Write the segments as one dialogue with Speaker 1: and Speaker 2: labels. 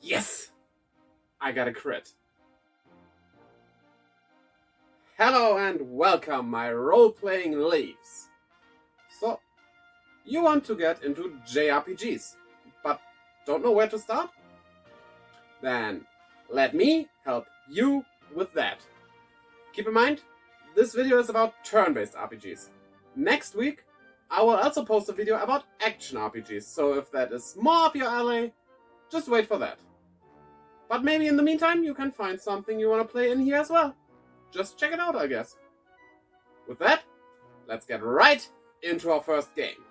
Speaker 1: Yes! I got a crit. Hello and welcome, my role-playing Leaves. So, you want to get into JRPGs, but don't know where to start? Then let me help you with that. Keep in mind, this video is about turn-based RPGs. Next week, I will also post a video about action RPGs, so if that is more up your alley, just wait for that. But maybe in the meantime, you can find something you want to play in here as well. Just check it out, I guess. With that, let's get right into our first game.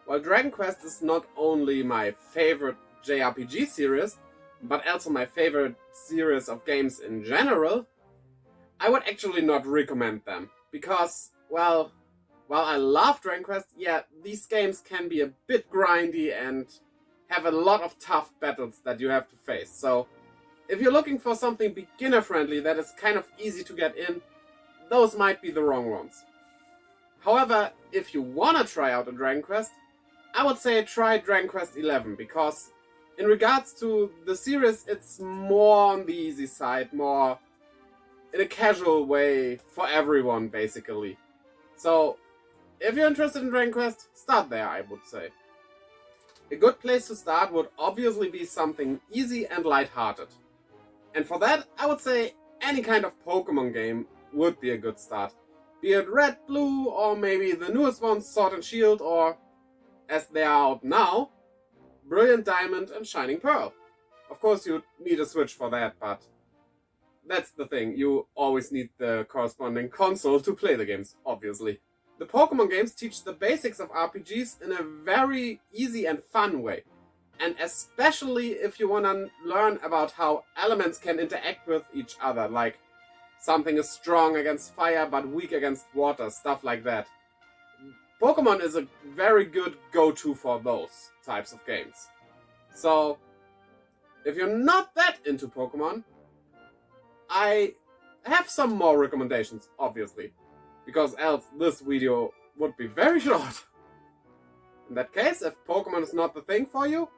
Speaker 1: While Dragon Quest is not only my favorite JRPG series, but also my favorite series of games in general, I would actually not recommend them. Because, well, while I love Dragon Quest, yeah, these games can be a bit grindy and have a lot of tough battles that you have to face. So, if you're looking for something beginner-friendly that is kind of easy to get in, those might be the wrong ones. However, if you wanna try out a Dragon Quest, I would say try Dragon Quest XI, because in regards to the series, it's more on the easy side, more in a casual way for everyone, basically. So, if you're interested in Dragon Quest, start there, I would say. A good place to start would obviously be something easy and lighthearted. And for that, I would say any kind of Pokemon game would be a good start. Be it Red, Blue, or maybe the newest ones, Sword and Shield, or, as they are out now, Brilliant Diamond and Shining Pearl. Of course, you need a Switch for that, but that's the thing. You always need the corresponding console to play the games, obviously. The Pokemon games teach the basics of RPGs in a very easy and fun way. And especially if you want to learn about how elements can interact with each other, like something is strong against fire but weak against water, stuff like that. Pokemon is a very good go-to for those types of games. So, if you're not that into Pokemon, I have some more recommendations, obviously, because else this video would be very short. In that case, if Pokemon is not the thing for you,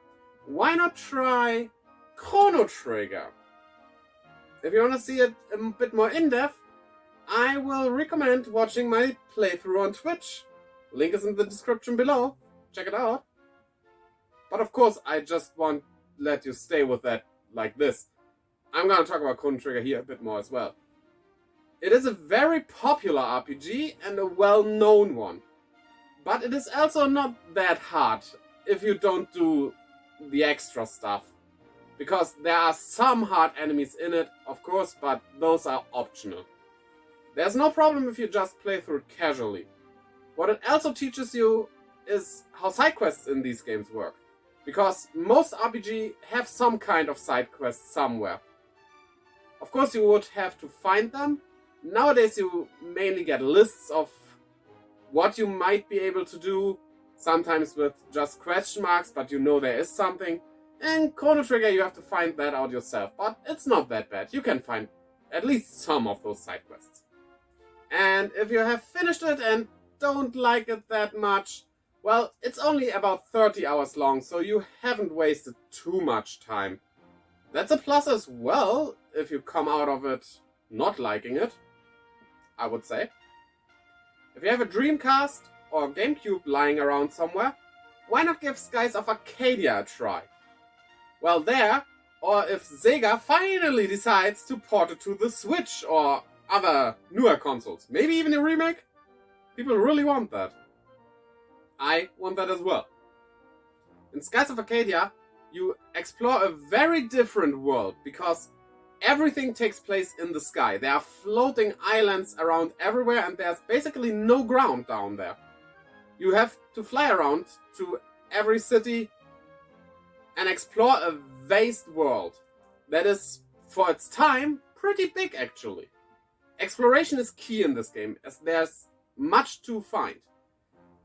Speaker 1: why not try Chrono Trigger? If you want to see it a bit more in-depth, I will recommend watching my playthrough on Twitch. Link is in the description below. Check it out. But of course, I just won't let you stay with that like this. I'm gonna talk about Chrono Trigger here a bit more as well. It is a very popular RPG and a well-known one. But it is also not that hard if you don't do the extra stuff. Because there are some hard enemies in it, of course, but those are optional. There's no problem if you just play through it casually. What it also teaches you is how side quests in these games work. Because most RPG have some kind of side quest somewhere. Of course you would have to find them. Nowadays you mainly get lists of what you might be able to do, sometimes with just question marks, but you know there is something. In Chrono Trigger you have to find that out yourself, but it's not that bad. You can find at least some of those side quests. And if you have finished it and don't like it that much, well, it's only about 30 hours long, so you haven't wasted too much time. That's a plus as well, if you come out of it not liking it, I would say. If you have a Dreamcast or GameCube lying around somewhere, why not give Skies of Arcadia a try? Well, there, or if Sega finally decides to port it to the Switch or other newer consoles, maybe even a remake, people really want that. I want that as well. In Skies of Arcadia, you explore a very different world because everything takes place in the sky. There are floating islands around everywhere and there's basically no ground down there. You have to fly around to every city and explore a vast world that is, for its time, pretty big actually. Exploration is key in this game as there's much to find.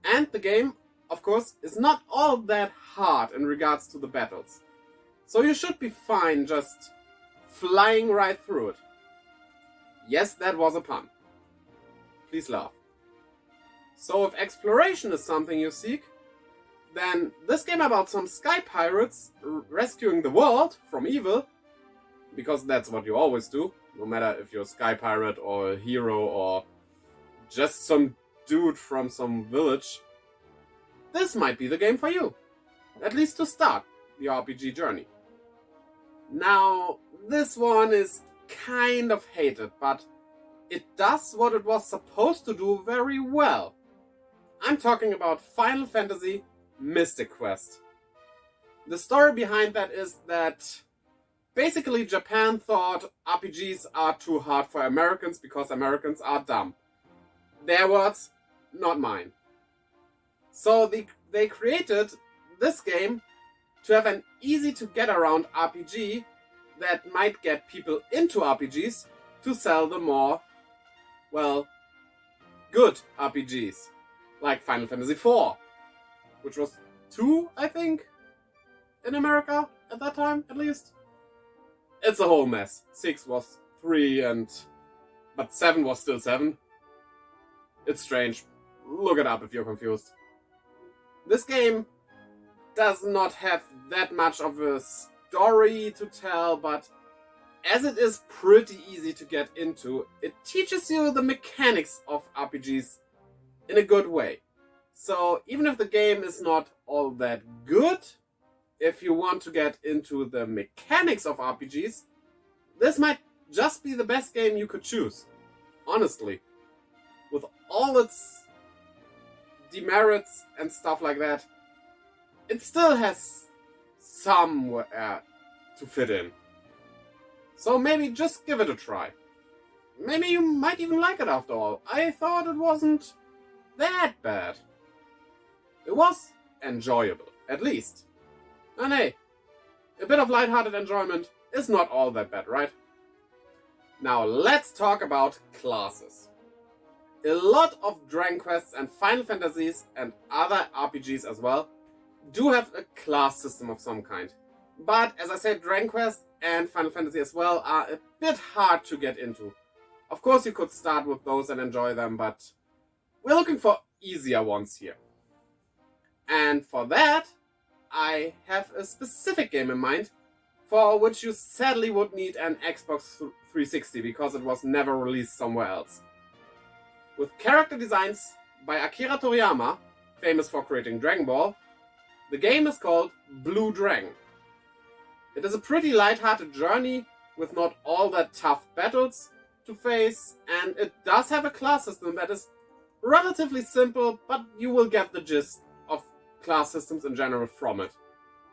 Speaker 1: And the game, of course, is not all that hard in regards to the battles. So you should be fine just flying right through it. Yes, that was a pun. Please laugh. So if exploration is something you seek, then this game about some sky pirates rescuing the world from evil, because that's what you always do, no matter if you're a sky pirate or a hero or just some dude from some village, this might be the game for you. At least to start the RPG journey. Now, this one is kind of hated, but it does what it was supposed to do very well. I'm talking about Final Fantasy Mystic Quest. The story behind that is that basically Japan thought RPGs are too hard for Americans because Americans are dumb. Their words, not mine. So they created this game to have an easy to get around RPG that might get people into RPGs to sell the more, well, good RPGs. Like Final Fantasy IV, which was 2, I think, in America at that time, at least. It's a whole mess. 6 was 3 but 7 was still 7. It's strange. Look it up if you're confused. This game does not have that much of a story to tell, but as it is pretty easy to get into, it teaches you the mechanics of RPGs in a good way. So even if the game is not all that good, if you want to get into the mechanics of RPGs, this might just be the best game you could choose. Honestly. With all its demerits and stuff like that, it still has somewhere to fit in. So maybe just give it a try. Maybe you might even like it after all. I thought it wasn't that bad. It was enjoyable, at least. And hey, a bit of lighthearted enjoyment is not all that bad, right? Now let's talk about classes. A lot of Dragon Quests and Final Fantasies and other RPGs as well do have a class system of some kind. But as I said, Dragon Quest and Final Fantasy as well are a bit hard to get into. Of course you could start with those and enjoy them, but we're looking for easier ones here. And for that, I have a specific game in mind for which you sadly would need an Xbox 360 because it was never released somewhere else. With character designs by Akira Toriyama, famous for creating Dragon Ball, the game is called Blue Dragon. It is a pretty lighthearted journey with not all that tough battles to face, and it does have a class system that is relatively simple, but you will get the gist of class systems in general from it.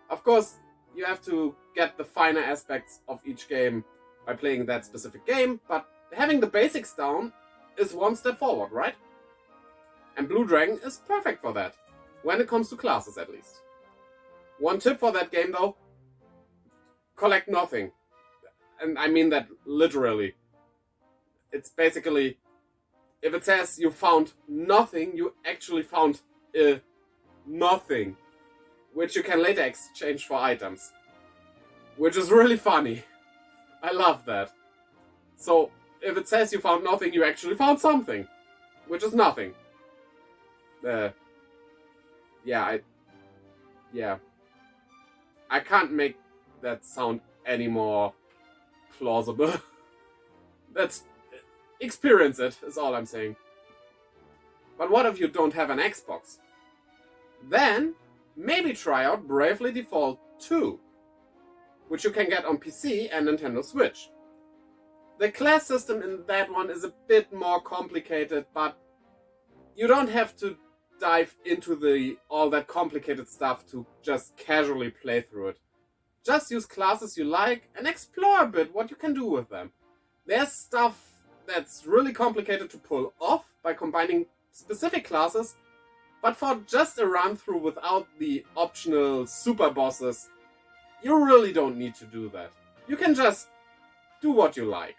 Speaker 1: Of course, you have to get the finer aspects of each game by playing that specific game, but having the basics down is one step forward, right? And Blue Dragon is perfect for that, when it comes to classes at least. One tip for that game though, collect nothing. And I mean that literally. It's basically, if it says you found nothing, you actually found nothing, which you can later exchange for items. Which is really funny. I love that. So, if it says you found nothing, you actually found something, which is nothing. I can't make that sound any more plausible. Experience it, is all I'm saying. But what if you don't have an Xbox? Then, maybe try out Bravely Default 2, which you can get on PC and Nintendo Switch. The class system in that one is a bit more complicated, but you don't have to dive into all that complicated stuff to just casually play through it. Just use classes you like and explore a bit what you can do with them. There's stuff that's really complicated to pull off by combining specific classes, but for just a run through without the optional super bosses, you really don't need to do that. You can just do what you like.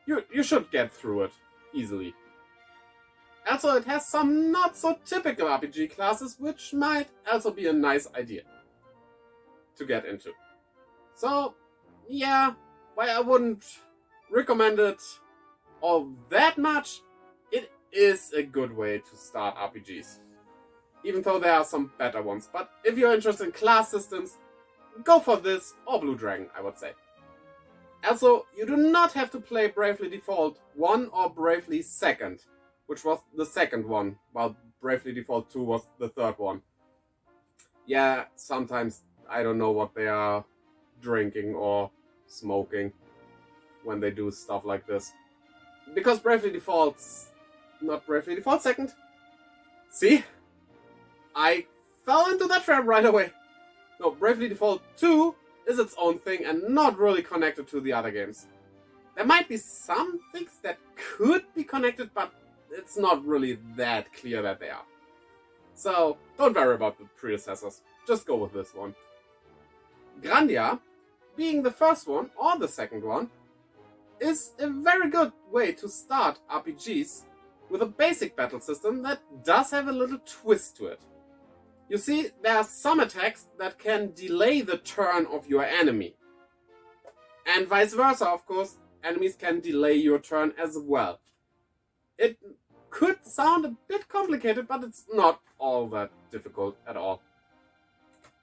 Speaker 1: You should get through it easily. Also, it has some not so typical RPG classes, which might also be a nice idea to get into. So, yeah, while I wouldn't recommend it all that much, it is a good way to start RPGs. even though there are some better ones. But if you're interested in class systems, go for this or Blue Dragon, I would say. Also, you do not have to play Bravely Default 1 or Bravely 2nd, which was the second one, while Bravely Default 2 was the third one. Yeah, sometimes I don't know what they are drinking or smoking when they do stuff like this. Because Bravely Default's not Bravely Default 2nd. See? I fell into that trap right away. No, Bravely Default 2 is its own thing and not really connected to the other games. There might be some things that could be connected, but it's not really that clear that they are. So, don't worry about the predecessors. Just go with this one. Grandia, being the first one or the second one, is a very good way to start RPGs with a basic battle system that does have a little twist to it. You see, there are some attacks that can delay the turn of your enemy. And vice versa, of course, enemies can delay your turn as well. It could sound a bit complicated, but it's not all that difficult at all.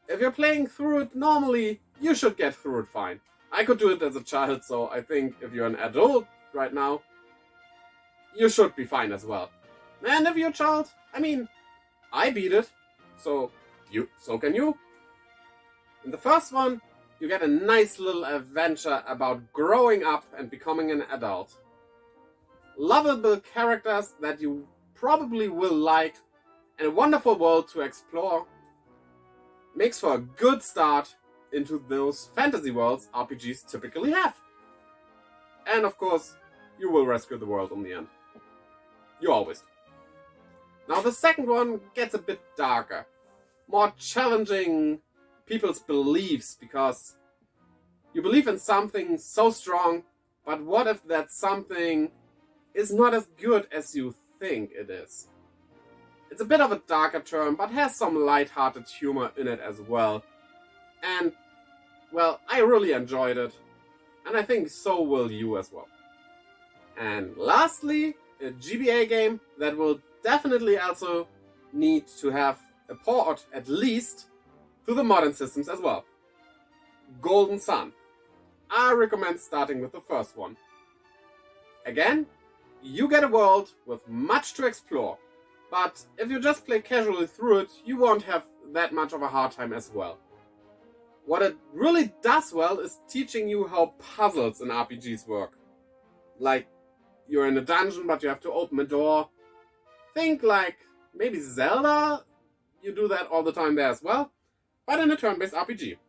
Speaker 1: If you're playing through it normally, you should get through it fine. I could do it as a child, so I think if you're an adult right now, you should be fine as well. And if you're a child, I mean, I beat it, so can you. In the first one, you get a nice little adventure about growing up and becoming an adult. Lovable characters that you probably will like, and a wonderful world to explore. Makes for a good start into those fantasy worlds RPGs typically have. And of course, you will rescue the world in the end. You always do. Now the second one gets a bit darker. More challenging people's beliefs, because you believe in something so strong, but what if that something is not as good as you think it is? It's a bit of a darker term, but has some light-hearted humor in it as well. And, well, I really enjoyed it. And I think so will you as well. And lastly, a GBA game that will definitely also need to have a port, at least, to the modern systems as well. Golden Sun. I recommend starting with the first one. Again, you get a world with much to explore. But if you just play casually through it, you won't have that much of a hard time as well. What it really does well is teaching you how puzzles in RPGs work. Like, you're in a dungeon but you have to open a door. Think like maybe Zelda, you do that all the time there as well, but in a turn-based RPG.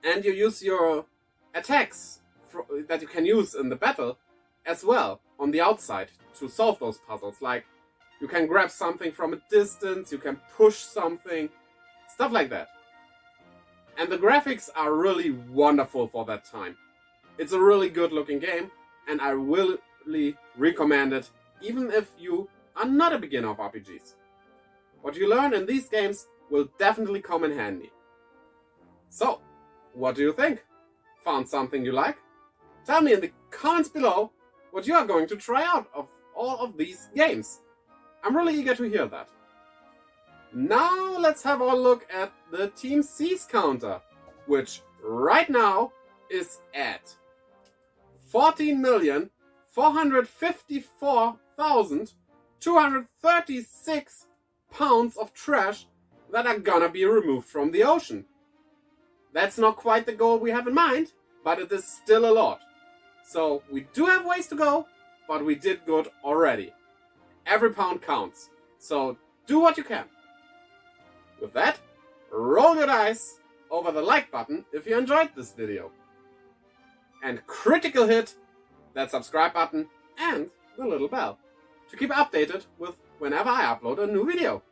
Speaker 1: And you use your attacks that you can use in the battle as well on the outside to solve those puzzles. Like, you can grab something from a distance, you can push something, stuff like that. And the graphics are really wonderful for that time. It's a really good looking game, and I really recommend it, even if you are not a beginner of RPGs. What you learn in these games will definitely come in handy. So, what do you think? Found something you like? Tell me in the comments below what you are going to try out of all of these games. I'm really eager to hear that. Now let's have a look at the Team C's counter, which right now is at 14,454,236 pounds of trash that are gonna be removed from the ocean. That's not quite the goal we have in mind, but it is still a lot. So we do have ways to go, but we did good already. Every pound counts, so do what you can. With that, roll your dice over the like button if you enjoyed this video. And critical hit that subscribe button and the little bell to keep updated with whenever I upload a new video.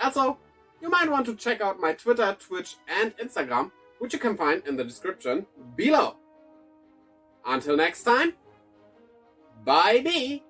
Speaker 1: Also, you might want to check out my Twitter, Twitch and Instagram, which you can find in the description below. Until next time, bye-bye!